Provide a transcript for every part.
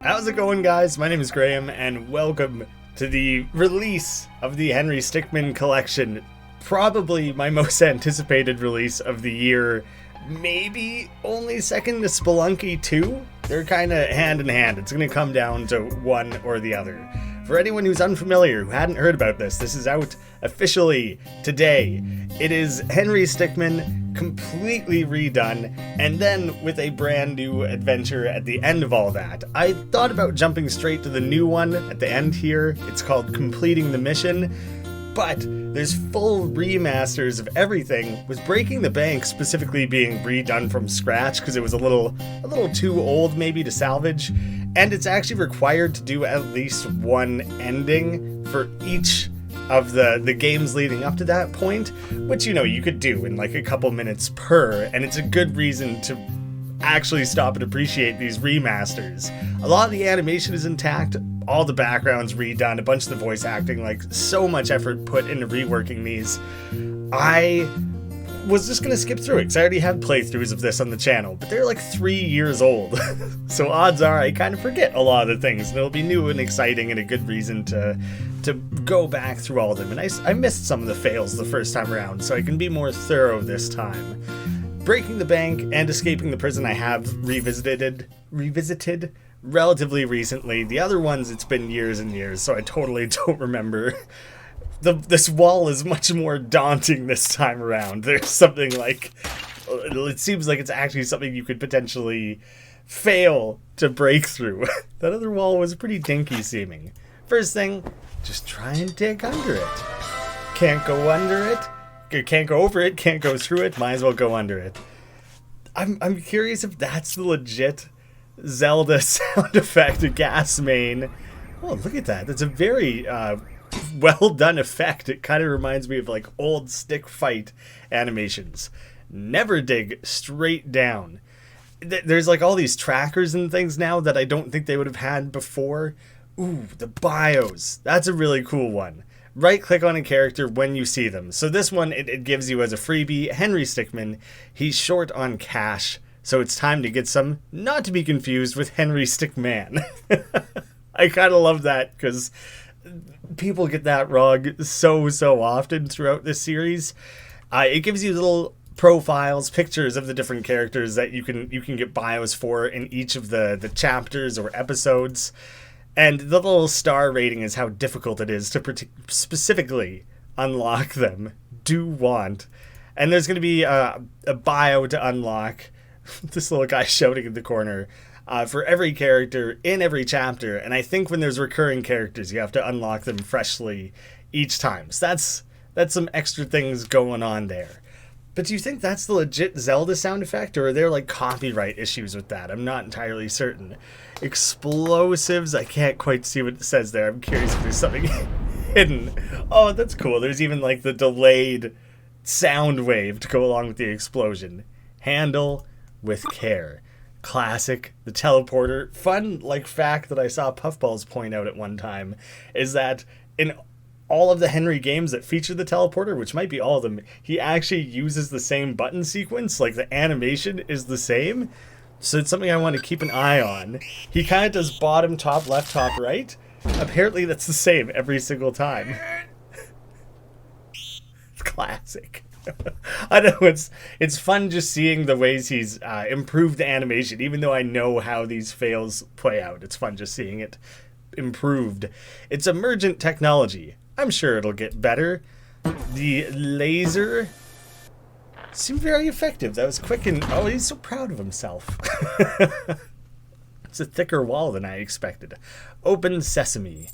How's it going, guys? My name is Graeme, and welcome to the release of the Henry Stickmin Collection. Probably my most anticipated release of the year. Maybe only second to Spelunky 2? They're kind of hand in hand. It's going to come down to one or the other. For anyone who's unfamiliar, who hadn't heard about this is out officially today. It is Henry Stickmin, completely redone, and then with a brand new adventure at the end of all that. I thought about jumping straight to the new one at the end here. It's called Completing the Mission, but there's full remasters of everything, with Breaking the Bank specifically being redone from scratch because it was a little too old maybe to salvage, and it's actually required to do at least one ending for each of the games leading up to that point, which, you know, you could do in like a couple minutes per, and it's a good reason to actually stop and appreciate these remasters. A lot of the animation is intact, all the backgrounds redone, a bunch of the voice acting, like so much effort put into reworking these. I was just gonna skip through it because I already have playthroughs of this on the channel, but they're like 3 years old. So odds are I kind of forget a lot of the things, and it'll be new and exciting and a good reason to go back through all of them. And I missed some of the fails the first time around, so I can be more thorough this time. Breaking the Bank and Escaping the Prison I have revisited relatively recently. The other ones, it's been years and years, so I totally don't remember. This wall is much more daunting this time around. There's something like, it seems like it's actually something you could potentially fail to break through. That other wall was pretty dinky seeming. First thing, just try and dig under it. Can't go under it. Can't go over it, can't go through it, might as well go under it. I'm curious if that's the legit Zelda sound effect, a gas main. Oh, look at that. That's a very well done effect. It kind of reminds me of like old stick fight animations. Never dig straight down. There's like all these trackers and things now that I don't think they would have had before. Ooh, the bios. That's a really cool one. Right click on a character when you see them. So this one, it gives you as a freebie, Henry Stickmin. He's short on cash, so it's time to get some, not to be confused with Henry Stickman. I kind of love that because people get that wrong so often throughout this series. It gives you little profiles, pictures of the different characters that you can get bios for in each of the chapters or episodes. And the little star rating is how difficult it is to specifically unlock them. Do want. And there's going to be a bio to unlock. This little guy shouting in the corner. For every character in every chapter. And I think when there's recurring characters, you have to unlock them freshly each time. So that's some extra things going on there. But do you think that's the legit Zelda sound effect, or are there like copyright issues with that? I'm not entirely certain. Explosives, I can't quite see what it says there. I'm curious if there's something hidden. Oh, that's cool. There's even like the delayed sound wave to go along with the explosion. Handle with care. Classic. The teleporter. Fun like fact that I saw Puffballs point out at one time is that in all of the Henry games that feature the teleporter, which might be all of them, he actually uses the same button sequence. Like the animation is the same. So it's something I want to keep an eye on. He kind of does bottom, top, left, top, right. Apparently that's the same every single time. It's classic. I know, it's fun just seeing the ways he's improved the animation, even though I know how these fails play out. It's fun just seeing it improved. It's emergent technology. I'm sure it'll get better. The laser seemed very effective. That was quick and... Oh, he's so proud of himself. It's a thicker wall than I expected. Open Sesame.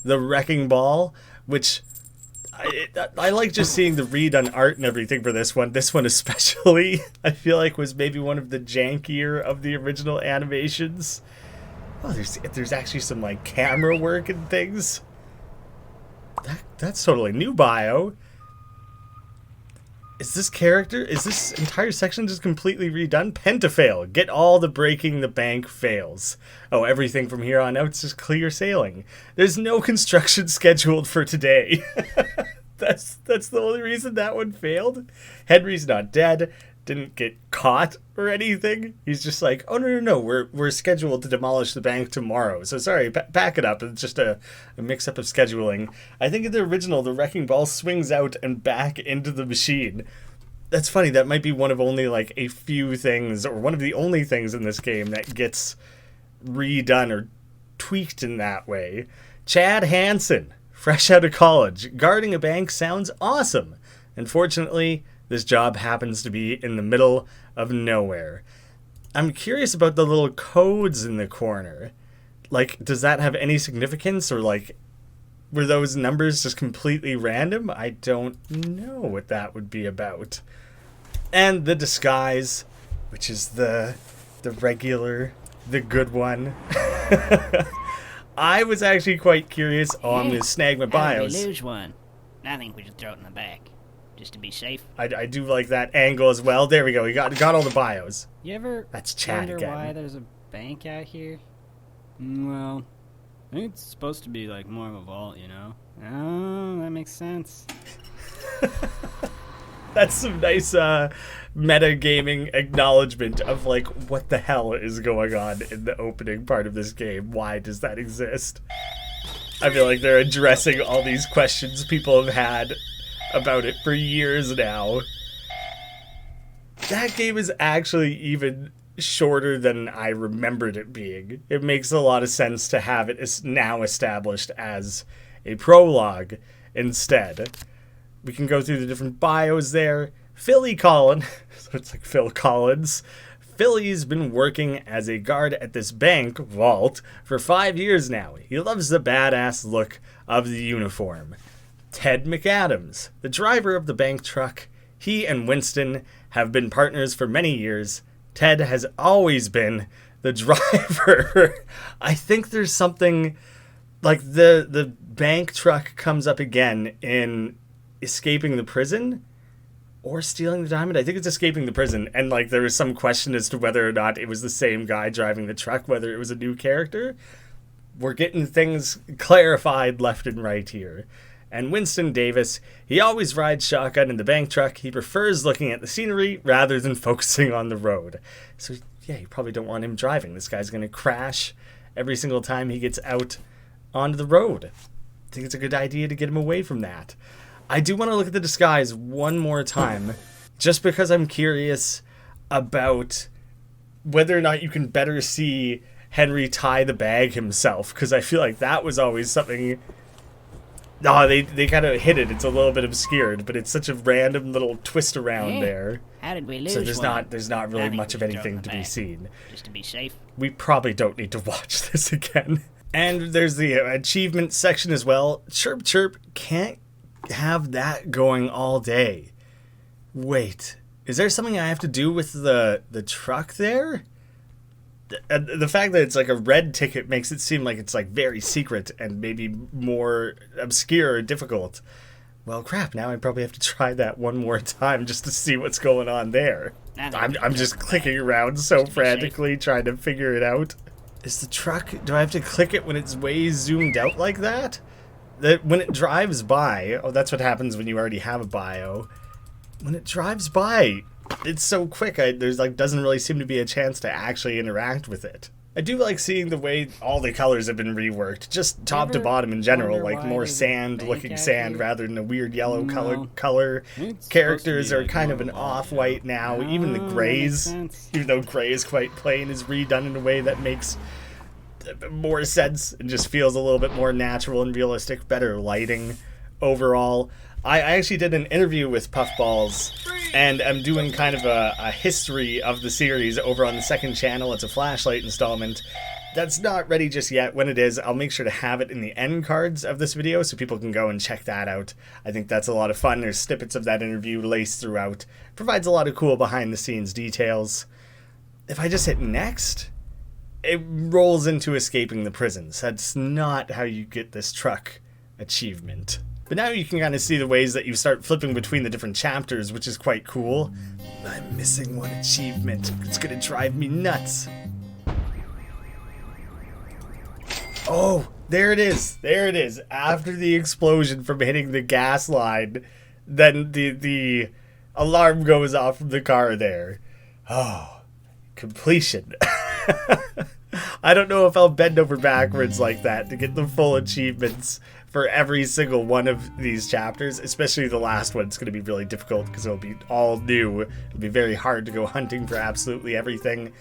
The Wrecking Ball, which... I like just seeing the redone art and everything for this one. This one especially, I feel like was maybe one of the jankier of the original animations. Oh, there's actually some like camera work and things. That's totally new bio. Is this entire section just completely redone? Pentafail. Get all the Breaking the Bank fails. Oh, everything from here on out's just clear sailing. There's no construction scheduled for today. That's the only reason that one failed. Henry's not dead. didn't get caught or anything. He's just like, oh, no, we're scheduled to demolish the bank tomorrow. So sorry, back it up. It's just a mix-up of scheduling. I think in the original, the wrecking ball swings out and back into the machine. That's funny. That might be one of only like a few things, or one of the only things in this game that gets redone or tweaked in that way. Chad Hansen, fresh out of college, guarding a bank sounds awesome. Unfortunately, this job happens to be in the middle of nowhere. I'm curious about the little codes in the corner. Like, does that have any significance, or like, were those numbers just completely random? I don't know what that would be about. And the disguise, which is the regular, the good one. I was actually quite curious. Oh, I'm going to snag my bios. We lose one. I think we should throw it in the back, just to be safe. I do like that angle as well. There we go. We got all the bios. You ever That's Chad wonder again. why there's a bank out here? Well, I think it's supposed to be like more of a vault, you know? Oh, that makes sense. That's some nice metagaming acknowledgement of like what the hell is going on in the opening part of this game. Why does that exist? I feel like they're addressing all these questions people have had about it for years now. That game is actually even shorter than I remembered it being. It makes a lot of sense to have it now established as a prologue instead. We can go through the different bios there. Philly Collins, so it's like Phil Collins. Philly's been working as a guard at this bank vault for 5 years now. He loves the badass look of the uniform. Ted McAdams, the driver of the bank truck. He and Winston have been partners for many years. Ted has always been the driver. I think there's something like the bank truck comes up again in escaping the prison or stealing the diamond. I think it's escaping the prison, and like there was some question as to whether or not it was the same guy driving the truck, whether it was a new character. We're getting things clarified left and right here. And Winston Davis, he always rides shotgun in the bank truck. He prefers looking at the scenery rather than focusing on the road. So yeah, you probably don't want him driving. This guy's going to crash every single time he gets out onto the road. I think it's a good idea to get him away from that. I do want to look at the disguise one more time, just because I'm curious about whether or not you can better see Henry tie the bag himself, because I feel like that was always something. Oh, they kind of hit it. It's a little bit obscured, but it's such a random little twist around there. How did we lose So there's one? not really much of anything to be seen. Just to be safe. We probably don't need to watch this again. And there's the achievement section as well. Chirp Chirp can't have that going all day. Wait, is there something I have to do with the truck there? The fact that it's like a red ticket makes it seem like it's like very secret and maybe more obscure or difficult. Well, crap, now I probably have to try that one more time just to see what's going on there. I'm just clicking around so frantically trying to figure it out. Is the truck, do I have to click it when it's way zoomed out like that? When it drives by, oh, that's what happens when you already have a bio. When it drives by, it's so quick. There's like doesn't really seem to be a chance to actually interact with it. I do like seeing the way all the colors have been reworked, just top to bottom in general, like more sand-looking sand rather than a weird yellow color. Characters are kind of an off-white now. Even the grays, even though gray is quite plain, is redone in a way that makes more sense and just feels a little bit more natural and realistic. Better lighting overall. I actually did an interview with Puffballs, and I'm doing kind of a history of the series over on the second channel. It's a flashlight installment that's not ready just yet. When it is, I'll make sure to have it in the end cards of this video so people can go and check that out. I think that's a lot of fun. There's snippets of that interview laced throughout. Provides a lot of cool behind the scenes details. If I just hit next, it rolls into escaping the prisons. That's not how you get this truck achievement. But now you can kind of see the ways that you start flipping between the different chapters, which is quite cool. I'm missing one achievement. It's gonna drive me nuts. Oh, there it is. There it is. After the explosion from hitting the gas line, then the Alarm goes off from the car there. Oh, completion. I don't know if I'll bend over backwards like that to get the full achievements for every single one of these chapters, especially the last one. It's going to be really difficult because it'll be all new. It'll be very hard to go hunting for absolutely everything.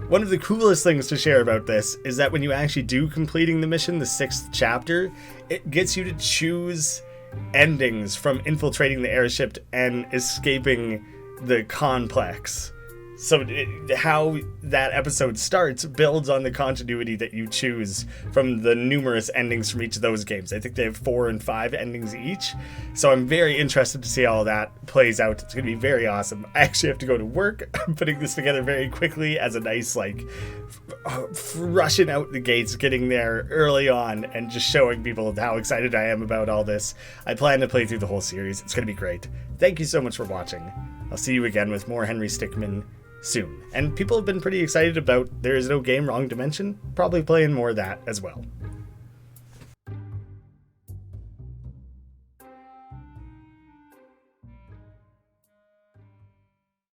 One of the coolest things to share about this is that when you actually do completing the mission, the 6th chapter, it gets you to choose endings from infiltrating the airship and escaping the complex. So how that episode starts builds on the continuity that you choose from the numerous endings from each of those games. I think they have 4 and 5 endings each. So I'm very interested to see how that plays out. It's going to be very awesome. I actually have to go to work. I'm putting this together very quickly as a nice, rushing out the gates, getting there early on, and just showing people how excited I am about all this. I plan to play through the whole series. It's going to be great. Thank you so much for watching. I'll see you again with more Henry Stickmin soon. And people have been pretty excited about There Is No Game Wrong Dimension. Probably playing more of that as well.